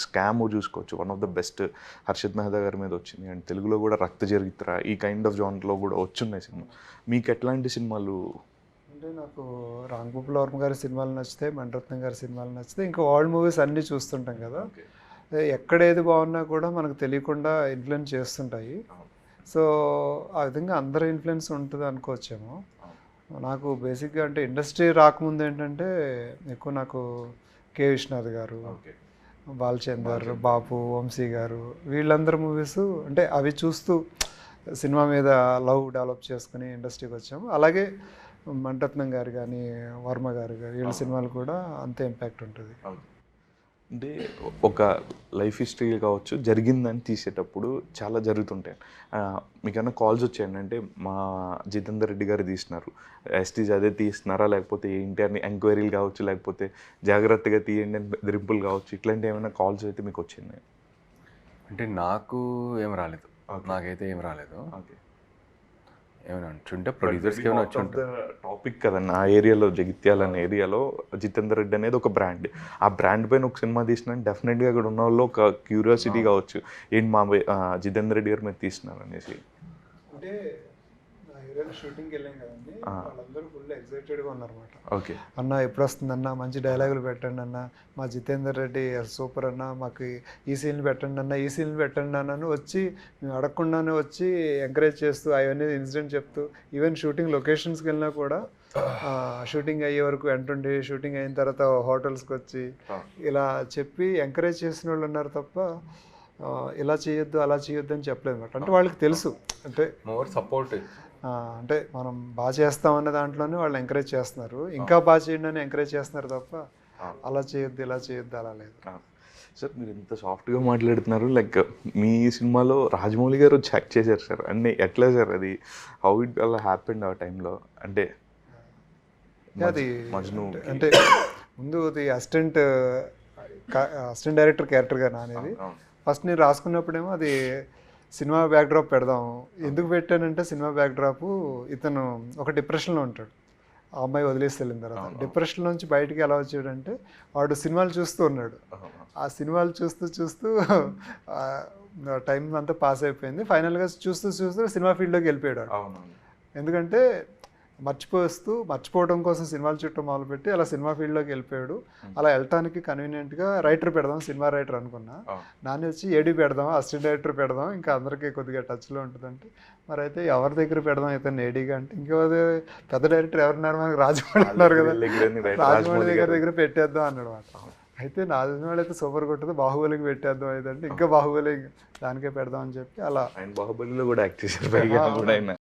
Scam చూసుకోవచ్చు. One of the best Harshad Mehta గారి మీద వచ్చింది. అండ్ తెలుగులో కూడా రక్త చరిత్ర ఈ కైండ్ ఆఫ్ జాన్లో కూడా వచ్చున్నాయి సినిమా. మీకు ఎట్లాంటి సినిమాలు? అంటే నాకు రామ్ గోపాల్ వర్మ గారి సినిమాలు నచ్చితాయి, మణిరత్నం గారి సినిమాలు నచ్చితాయి. ఇంకా ఓల్డ్ మూవీస్ అన్నీ చూస్తుంటాం కదా. ఎక్కడ ఏది బాగున్నా కూడా మనకు తెలియకుండా ఇన్ఫ్లుయెన్స్ చేస్తుంటాయి. సో ఆ విధంగా అందరి ఇన్ఫ్లుయెన్స్ ఉంటుంది అనుకోవచ్చేమో. నాకు బేసిక్గా అంటే ఇండస్ట్రీ రాకముందు ఏంటంటే ఎక్కువ నాకు కే విశ్వనాథ్ గారు, బాలచందర్, బాపు, వంశీ గారు వీళ్ళందరి మూవీస్ అంటే అవి చూస్తూ సినిమా మీద లవ్ డెవలప్ చేసుకుని ఇండస్ట్రీకి వచ్చాము. అలాగే మణిరత్నం గారు కానీ, వర్మ గారు కానీ వీళ్ళ సినిమాలు కూడా అంతే ఇంపాక్ట్ ఉంటుంది. అంటే ఒక లైఫ్ హిస్టరీ కావచ్చు జరిగిందని తీసేటప్పుడు చాలా జరుగుతుంటాయి. మీకన్నా కాల్స్ వచ్చాయండి, అంటే మా జితేందర్ రెడ్డి గారు తీసినారు, ఎస్టీజ్ అదే తీస్తున్నారా లేకపోతే ఏంటి అని ఎంక్వైరీలు కావచ్చు, లేకపోతే జాగ్రత్తగా తీయండి అని బెదిరింపులు కావచ్చు, ఇట్లాంటి ఏమైనా కాల్స్ అయితే మీకు వచ్చింది? అంటే నాకు ఏం రాలేదు, నాకైతే ఏం రాలేదు. ఓకే, ఏమైనా వచ్చుంటే ప్రొడ్యూసర్స్కి ఏమైనా వచ్చి టాపిక్ కదండి. ఆ ఏరియాలో జగిత్యాల అనే ఏరియాలో జితేందర్ రెడ్డి అనేది ఒక బ్రాండ్. ఆ బ్రాండ్ పైన ఒక సినిమా తీసిన డెఫినెట్గా అక్కడ ఉన్న వాళ్ళు ఒక క్యూరియాసిటీ కావచ్చు, ఏంటి మా జితేందర్ రెడ్డి గారు మీద తీస్తున్నారు అనేసి. అంటే షూటింగ్కి వెళ్ళాం కదండి, వాళ్ళందరూ ఫుల్ ఎక్సైటెడ్గా ఉన్నారన్నమాట. ఓకే అన్న ఎప్పుడు వస్తుందన్న, మంచి డైలాగులు పెట్టండి అన్న, మా జితేందర్ రెడ్డి సూపర్ అన్న, మాకు ఈ సీన్లు పెట్టండి అన్న, ఈ సీన్లు పెట్టండి అన్నను వచ్చి మేము అడగకుండానే వచ్చి ఎంకరేజ్ చేస్తూ అవన్నీ ఇన్సిడెంట్ చెప్తూ, ఈవెన్ షూటింగ్ లొకేషన్స్కి వెళ్ళినా కూడా షూటింగ్ అయ్యే వరకు వెంటుండి షూటింగ్ అయిన తర్వాత హోటల్స్కి వచ్చి ఇలా చెప్పి ఎంకరేజ్ చేసిన వాళ్ళు ఉన్నారు తప్ప ఇలా చేయొద్దు అలా చేయొద్దు అని చెప్పలేదు అనమాట. అంటే వాళ్ళకి తెలుసు, అంటే మోర్ సపోర్ట్, అంటే మనం బాగా చేస్తామన్న దాంట్లోనే వాళ్ళు ఎంకరేజ్ చేస్తున్నారు, ఇంకా బాగా చేయండి అని ఎంకరేజ్ చేస్తున్నారు తప్ప అలా చేయొద్దు ఇలా చేయొద్దు అలా లేదు. సార్ మీరు ఇంత సాఫ్ట్గా మాట్లాడుతున్నారు, లైక్ మీ సినిమాలో రాజమౌళి గారు వచ్చి యాక్ట్ చేశారు సార్, అన్నీ ఎట్లా సార్ అది, హౌ ఇట్ అలా హ్యాపెండ్ ఆ టైంలో? అంటే అది అంటే ముందు అది అసిస్టెంట్ డైరెక్టర్ క్యారెక్టర్గా నానేది. ఫస్ట్ నేను రాసుకున్నప్పుడేమో అది సినిమా బ్యాక్డ్రాప్ పెడదాం, ఎందుకు పెట్టానంటే సినిమా బ్యాక్డ్రాప్ ఇతను ఒక డిప్రెషన్లో ఉంటాడు, ఆ అమ్మాయి వదిలేసి వెళ్ళిన తర్వాత డిప్రెషన్ నుంచి బయటికి ఎలా వచ్చాడంటే వాడు సినిమాలు చూస్తూ ఉన్నాడు, ఆ సినిమాలు చూస్తూ చూస్తూ టైం అంతా పాస్ అయిపోయింది. ఫైనల్గా చూస్తూ చూస్తూ సినిమా ఫీల్డ్లోకి వెళ్ళిపోయాడు. ఎందుకంటే మర్చిపోవడం కోసం సినిమాలు చుట్టూ మొదలుపెట్టి అలా సినిమా ఫీల్డ్లోకి వెళ్ళిపోయాడు. అలా వెళ్ళటానికి కన్వీనియంట్గా రైటర్ పెడదాం, సినిమా రైటర్ అనుకున్నా. నాని వచ్చి ఏడీ పెడదాం, అసిస్టెంట్ డైరెక్టర్ పెడదాం, ఇంకా అందరికీ కొద్దిగా టచ్లో ఉంటుందంటే మరి అయితే ఎవరి దగ్గర పెడదాం అయితే ఏడీగా అంటే ఇంకా పెద్ద డైరెక్టర్ ఎవరున్నారు మనకి, రాజమౌళి ఉన్నారు కదా, రాజమౌళి దగ్గర పెట్టేద్దాం అన్నాడు మాట. అయితే రాజమౌళి అయితే సూపర్ కొట్టదు, బాహుబలికి పెట్టేద్దాం అయితే అంటే ఇంకా బాహుబలి దానికే పెడదాం అని చెప్పి అలా. ఆయన బాహుబలిలో కూడా యాక్ట్ చేశారు.